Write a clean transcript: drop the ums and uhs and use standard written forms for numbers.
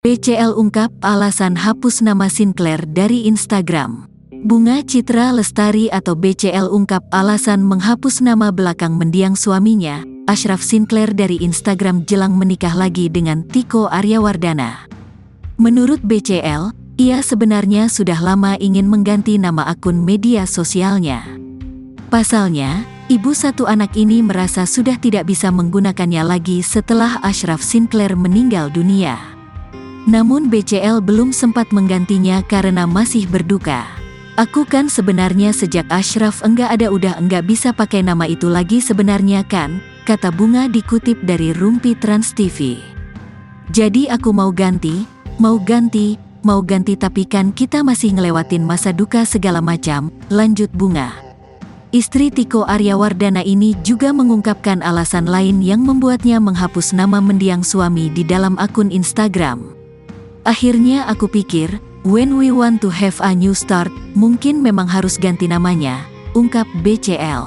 BCL ungkap alasan hapus nama Sinclair dari Instagram. Bunga Citra Lestari atau BCL ungkap alasan menghapus nama belakang mendiang suaminya, Ashraf Sinclair dari Instagram jelang menikah lagi dengan Tiko Aryawardana. Menurut BCL, ia sebenarnya sudah lama ingin mengganti nama akun media sosialnya. Pasalnya, ibu satu anak ini merasa sudah tidak bisa menggunakannya lagi setelah Ashraf Sinclair meninggal dunia. Namun BCL belum sempat menggantinya karena masih berduka. "Aku kan sebenarnya sejak Ashraf udah enggak bisa pakai nama itu lagi sebenarnya kan," kata Bunga dikutip dari Rumpi Trans TV. "Jadi aku mau ganti tapi kan kita masih ngelewatin masa duka segala macam," lanjut Bunga. Istri Tiko Aryawardana ini juga mengungkapkan alasan lain yang membuatnya menghapus nama mendiang suami di dalam akun Instagram. "Akhirnya aku pikir, when we want to have a new start, mungkin memang harus ganti namanya," ungkap BCL.